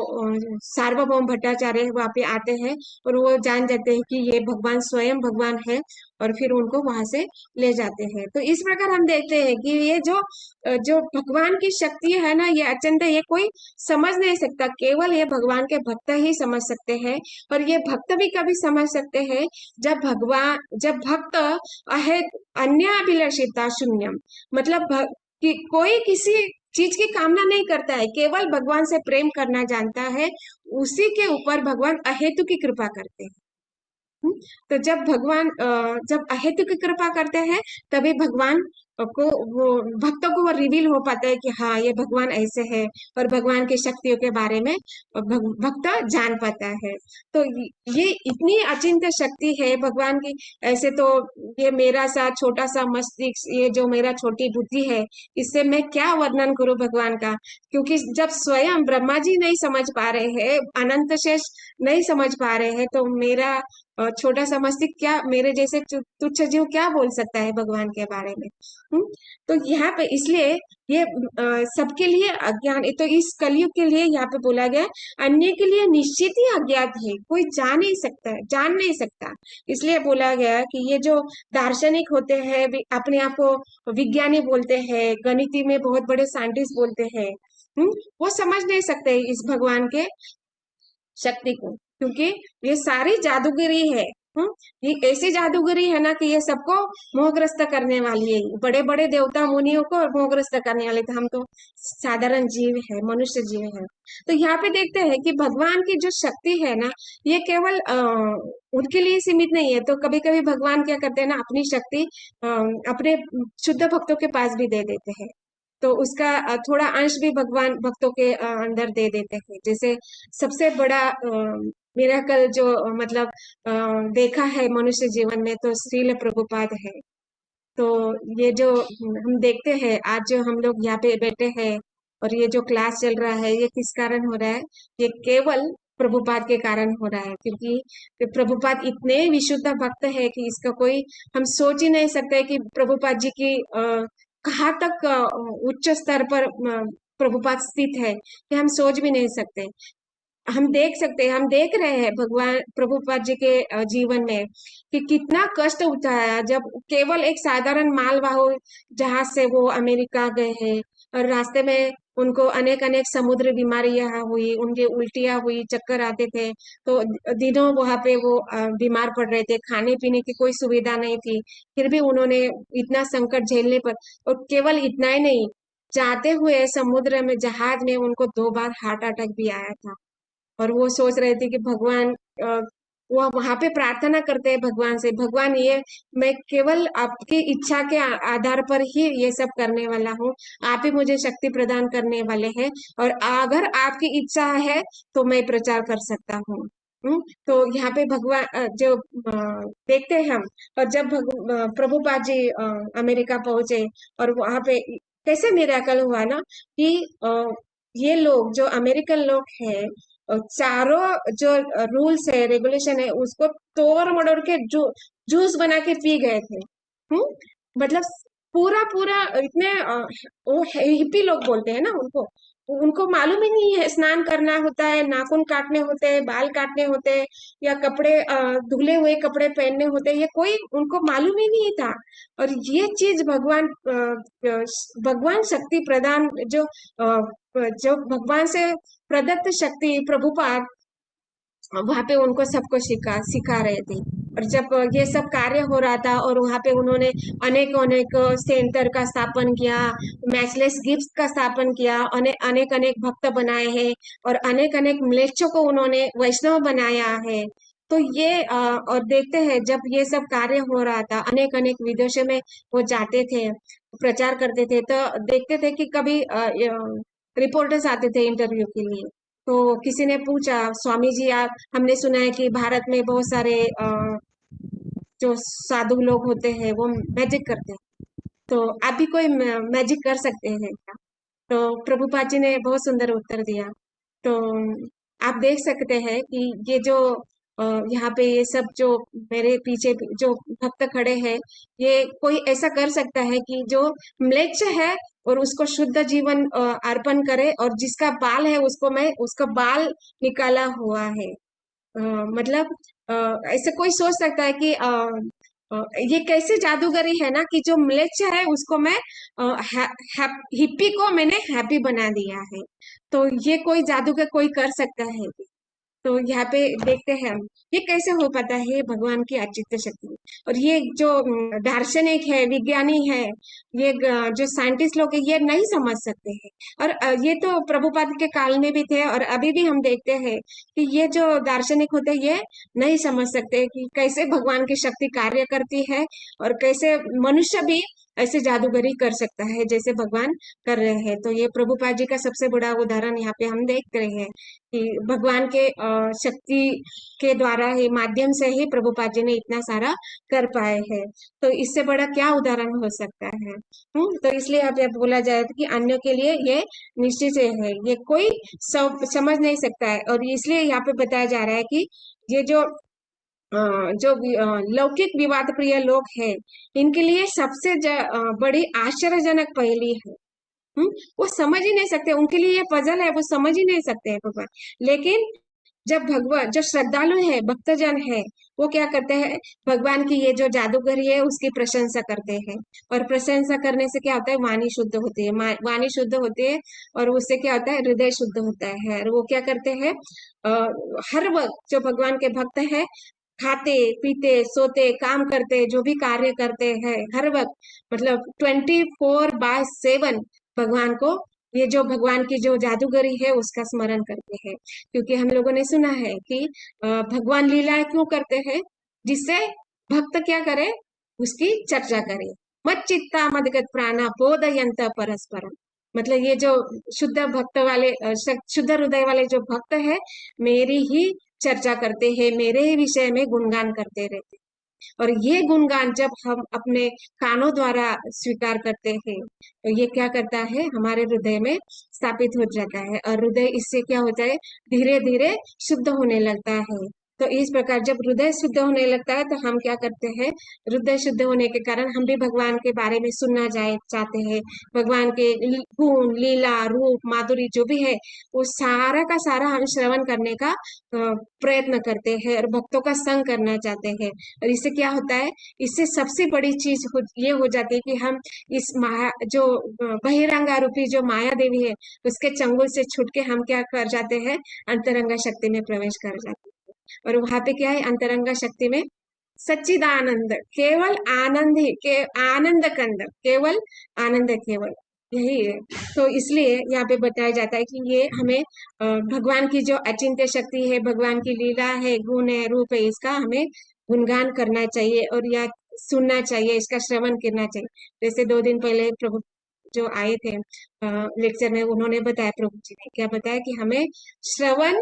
सार्वभौम भट्टाचार्य है वहां पे आते हैं, और वो जान जाते हैं कि ये भगवान स्वयं भगवान है, और फिर उनको वहां से ले जाते हैं। तो इस प्रकार हम देखते हैं कि ये जो भगवान की शक्ति है ना, ये अचिंत्य, ये कोई समझ नहीं सकता, केवल ये भगवान के भक्त ही समझ सकते हैं। और ये भक्त भी कभी समझ सकते हैं जब भक्त अहे अन्य अभिलाषिता शून्यम, मतलब कि कोई किसी चीज की कामना नहीं करता है, केवल भगवान से प्रेम करना जानता है, उसी के ऊपर भगवान अहेतु की कृपा करते हैं। तो जब अहेतु की कृपा करते हैं, तभी भगवान को वो भक्तों को वो रिवील हो पाता है कि हाँ ये भगवान ऐसे है, और भगवान की शक्तियों के बारे में भक्त जान पाता है। तो ये इतनी अचिंत्य शक्ति है भगवान की। ऐसे तो ये मेरा सा छोटा सा मस्तिष्क, ये जो मेरा छोटी बुद्धि है, इससे मैं क्या वर्णन करूं भगवान का। क्योंकि जब स्वयं ब्रह्मा जी नहीं समझ पा रहे हैं, अनंत शेष नहीं समझ पा रहे हैं, तो मेरा छोटा सा मस्तिष्क क्या, मेरे जैसे तुच्छ जीव क्या बोल सकता है भगवान के बारे में। हम्म, तो यहाँ पे इसलिए ये सबके लिए अज्ञान, तो इस कलयुग के लिए यहाँ पे बोला गया, अन्य के लिए निश्चित ही अज्ञात है, कोई जान नहीं सकता, जान नहीं सकता। इसलिए बोला गया कि ये जो दार्शनिक होते हैं, अपने आप को विज्ञानी बोलते हैं, गणित में बहुत बड़े साइंटिस्ट बोलते हैं, वो समझ नहीं सकते इस भगवान के शक्ति को, क्योंकि ये सारी जादूगरी है। ये ऐसी जादूगरी है ना कि ये सबको मोहग्रस्त करने वाली है, बड़े बड़े देवता मुनियों को मोहग्रस्त करने वाले थे, हम तो साधारण जीव है, मनुष्य जीव है। तो यहाँ पे देखते हैं कि भगवान की जो शक्ति है ना, ये केवल उनके लिए सीमित नहीं है। तो कभी कभी भगवान क्या करते हैं ना, अपनी शक्ति अपने शुद्ध भक्तों के पास भी दे देते हैं। तो उसका थोड़ा अंश भी भगवान भक्तों के अंदर दे देते हैं। जैसे सबसे बड़ा मिराकल जो मतलब देखा है मनुष्य जीवन में, तो श्रील प्रभुपाद है। तो ये जो हम देखते हैं, आज जो हम लोग यहाँ पे बैठे हैं और ये जो क्लास चल रहा है, ये किस कारण हो रहा है, ये केवल प्रभुपाद के कारण हो रहा है। क्योंकि प्रभुपाद इतने विशुद्ध भक्त है कि इसका कोई, हम सोच ही नहीं सकते कि प्रभुपाद जी की कहाँ तक उच्च स्तर पर प्रभुपाद स्थित है, कि हम सोच भी नहीं सकते। हम देख सकते हैं, हम देख रहे हैं भगवान प्रभुपाद जी के जीवन में कि कितना कष्ट उठाया, जब केवल एक साधारण मालवाहु जहाज से वो अमेरिका गए हैं, और रास्ते में उनको अनेक अनेक समुद्र बीमारियां हुई, उनके उल्टियां हुई, चक्कर आते थे। तो दिनों वहां पे वो बीमार पड़ रहे थे, खाने पीने की कोई सुविधा नहीं थी। फिर भी उन्होंने इतना संकट झेलने पर, और केवल इतना ही नहीं, जाते हुए समुद्र में जहाज में उनको 2 बार हार्ट अटैक भी आया था। और वो सोच रहे थे कि भगवान, अ, वो वहां पे प्रार्थना करते हैं भगवान से, भगवान ये मैं केवल आपकी इच्छा के आधार पर ही ये सब करने वाला हूँ, आप ही मुझे शक्ति प्रदान करने वाले हैं, और अगर आपकी इच्छा है तो मैं प्रचार कर सकता हूँ। तो यहाँ पे भगवान जो देखते हैं हम, और जब प्रभुपाद जी अमेरिका पहुंचे, और वहां पे कैसे मिरेकल हुआ ना कि ये लोग जो अमेरिकन लोग हैं, चारों जो रूल्स है, रेगुलेशन है, उसको तोड़ मड़ोड़ के जूस बना के पी गए थे। मतलब पूरा पूरा इतने वो हिप्पी लोग बोलते हैं ना उनको, उनको मालूम ही नहीं है स्नान करना होता है, नाखून काटने होते हैं, बाल काटने होते हैं, या कपड़े धुले हुए कपड़े पहनने होते हैं, ये कोई उनको मालूम ही नहीं था। और ये चीज भगवान शक्ति प्रदान, जो भगवान से प्रदत्त शक्ति प्रभुपाद वहां पे उनको सबको सिखा रहे थे। और जब ये सब कार्य हो रहा था, और वहां पे उन्होंने अनेक अनेक सेंटर का स्थापन किया, मैचलेस गिफ्ट का स्थापन किया, अनेक अनेक भक्त बनाए हैं, और अनेक अनेक म्लेच्छों को उन्होंने वैष्णव बनाया है। तो ये और देखते हैं जब ये सब कार्य हो रहा था, अनेक अनेक विदेशों में वो जाते थे, प्रचार करते थे, तो देखते थे कि कभी रिपोर्टर्स आते थे इंटरव्यू के लिए। तो किसी ने पूछा, स्वामी जी आप, हमने सुना है कि भारत में बहुत सारे जो साधु लोग होते हैं वो मैजिक करते हैं, तो आप भी कोई मैजिक कर सकते हैं क्या? तो प्रभुपाद जी ने बहुत सुंदर उत्तर दिया। तो आप देख सकते हैं कि ये जो यहाँ पे ये सब जो मेरे पीछे जो भक्त खड़े हैं, ये कोई ऐसा कर सकता है कि जो म्लेच्छ है और उसको शुद्ध जीवन अर्पण करे, और जिसका बाल है उसको मैं उसका बाल निकाला हुआ है। मतलब अ, ऐसे कोई सोच सकता है कि ये कैसे जादूगरी है ना कि जो म्लेच्छ है उसको मैं हिप्पी को मैंने हैप्पी बना दिया है। तो ये कोई जादूगर कोई कर सकता है? तो यहाँ पे देखते हैं हम, ये कैसे हो पाता है? ये भगवान की अचित्य शक्ति। और ये जो दार्शनिक है, विज्ञानी है, ये जो साइंटिस्ट लोग है, ये नहीं समझ सकते हैं। और ये तो प्रभुपाद के काल में भी थे, और अभी भी हम देखते हैं कि ये जो दार्शनिक होते हैं, ये नहीं समझ सकते कि कैसे भगवान की शक्ति कार्य करती है, और कैसे मनुष्य भी ऐसे जादूगरी कर सकता है जैसे भगवान कर रहे हैं। तो ये प्रभुपाद जी का सबसे बड़ा उदाहरण यहाँ पे हम देख रहे हैं कि भगवान के शक्ति के द्वारा ही, माध्यम से ही प्रभुपाद जी ने इतना सारा कर पाए हैं। तो इससे बड़ा क्या उदाहरण हो सकता है? तो इसलिए अब ये बोला जाए कि अन्य के लिए ये निश्चित है, ये कोई सब समझ नहीं सकता है। और इसलिए यहाँ पे बताया जा रहा है कि ये जो लौकिक विवाद प्रिय लोग हैं, इनके लिए सबसे बड़ी आश्चर्यजनक पहेली है। वो समझ ही नहीं सकते, उनके लिए ये पजल है, वो समझ ही नहीं सकते हैं भगवान। लेकिन जब भगवान, जो श्रद्धालु है, भक्तजन है, वो क्या करते हैं? भगवान की ये जो जादूगरी है उसकी प्रशंसा करते हैं। और प्रशंसा करने से क्या होता है? वाणी शुद्ध होती है, वाणी शुद्ध होती है, और उससे क्या होता है? हृदय शुद्ध होता है। और वो क्या करते हैं? हर वक्त जो भगवान के भक्त है, खाते पीते सोते काम करते, जो भी कार्य करते हैं, हर वक्त मतलब 24/7 भगवान को, ये जो भगवान की जो जादूगरी है उसका स्मरण करते हैं। क्योंकि हम लोगों ने सुना है कि भगवान लीलाएं क्यों करते हैं? जिससे भक्त क्या करे? उसकी चर्चा करे। मत चित्ता मदगत प्राणा बोधयंत परस्परम। मतलब ये जो शुद्ध भक्त वाले शुद्ध हृदय वाले जो भक्त है, मेरी ही चर्चा करते हैं, मेरे ही विषय में गुणगान करते रहते हैं। और ये गुणगान जब हम अपने कानों द्वारा स्वीकार करते हैं, तो ये क्या करता है? हमारे हृदय में स्थापित हो जाता है, और हृदय इससे क्या होता है? धीरे धीरे शुद्ध होने लगता है। तो इस प्रकार जब हृदय शुद्ध होने लगता है तो हम क्या करते हैं, हृदय शुद्ध होने के कारण हम भी भगवान के बारे में सुनना चाहते हैं। भगवान के गुण, लीला, रूप, माधुरी जो भी है वो सारा का सारा हम श्रवण करने का प्रयत्न करते हैं और भक्तों का संग करना चाहते हैं। और इससे क्या होता है, इससे सबसे बड़ी चीज ये हो जाती है कि हम इस माया जो बहिरंगा रूपी जो माया देवी है उसके चंगुल से छूट के हम क्या कर जाते हैं, अंतरंगा शक्ति में प्रवेश कर जाते हैं। और वहां पे क्या है, अंतरंगा शक्ति में सच्चिदानंद, केवल आनंद ही, आनंद कंद, केवल आनंद, केवल यही है। तो इसलिए यहाँ पे बताया जाता है कि ये हमें भगवान की जो अचिंत्य शक्ति है, भगवान की लीला है, गुण है, रूप है, इसका हमें गुणगान करना चाहिए और या सुनना चाहिए, इसका श्रवण करना चाहिए। जैसे 2 दिन पहले प्रभु जो आए थे लेक्चर में, उन्होंने बताया, प्रभु जी ने क्या बताया कि हमें श्रवण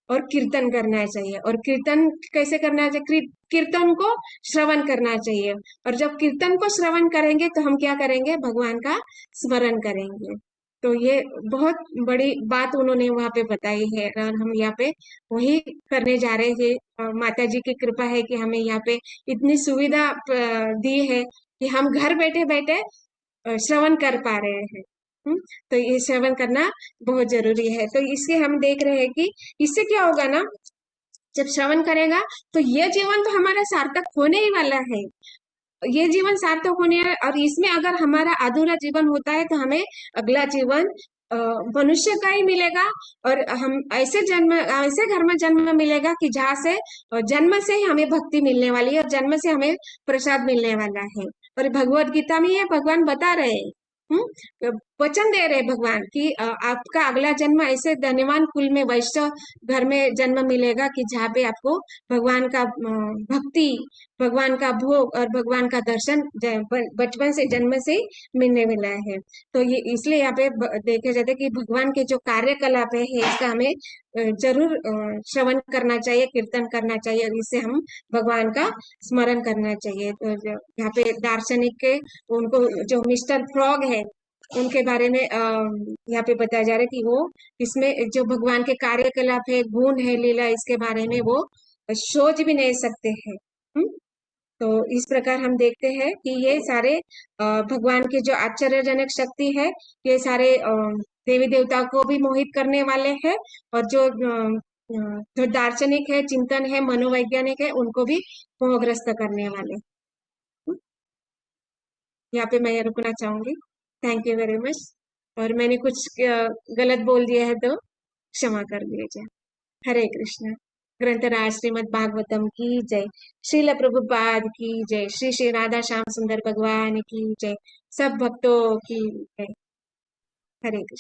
और कीर्तन करना चाहिए। और कीर्तन कैसे करना चाहिए, कीर्तन को श्रवण करना चाहिए। और जब कीर्तन को श्रवण करेंगे तो हम क्या करेंगे, भगवान का स्मरण करेंगे। तो ये बहुत बड़ी बात उन्होंने वहां पे बताई है और हम यहाँ पे वही करने जा रहे हैं। माता जी की कृपा है कि हमें यहाँ पे इतनी सुविधा दी है कि हम घर बैठे बैठे श्रवण कर पा रहे हैं। तो ये श्रवण करना बहुत जरूरी है। तो इसके हम देख रहे हैं कि इससे क्या होगा ना, जब श्रवण करेगा तो ये जीवन तो हमारा सार्थक होने ही वाला है। ये जीवन सार्थक होने, और इसमें अगर हमारा अधूरा जीवन होता है तो हमें अगला जीवन मनुष्य का ही मिलेगा। और हम ऐसे घर में जन्म मिलेगा कि जहाँ से जन्म से ही हमें भक्ति मिलने वाली है और जन्म से हमें प्रसाद मिलने वाला है। और भगवत गीता में ये भगवान बता रहे हैं, वचन दे रहे भगवान कि आपका अगला जन्म ऐसे धनवान कुल में, वैश्य घर में जन्म मिलेगा कि जहाँ पे आपको भगवान का भक्ति, भगवान का भोग और भगवान का दर्शन बचपन से, जन्म से मिलने वाला है। तो ये इसलिए यहाँ पे देखे जाते कि भगवान के जो कार्यकलाप है इसका हमें जरूर श्रवण करना चाहिए, कीर्तन करना चाहिए और इससे हम भगवान का स्मरण करना चाहिए। तो यहाँ पे दार्शनिक के, उनको जो मिस्टर फ्रॉग है उनके बारे में यहाँ पे बताया जा रहा है कि वो इसमें जो भगवान के कार्यकलाप है, गुण है, लीला, इसके बारे में वो सोच भी नहीं सकते हैं। तो इस प्रकार हम देखते हैं कि ये सारे भगवान की जो आश्चर्यजनक शक्ति है, ये सारे देवी देवता को भी मोहित करने वाले हैं और जो दार्शनिक है, चिंतन है, मनोवैज्ञानिक है, उनको भी मोहग्रस्त करने वाले। यहाँ पे मैं रुकना चाहूंगी। Thank you very much. और मैंने कुछ गलत बोल दिया है तो क्षमा कर लीजिए। हरे कृष्ण। ग्रंथराज श्रीमद् भागवतम की जय। श्रील प्रभुपाद की जय। श्री श्री राधा श्याम सुंदर भगवान की जय। सब भक्तों की जय। हरे कृष्ण।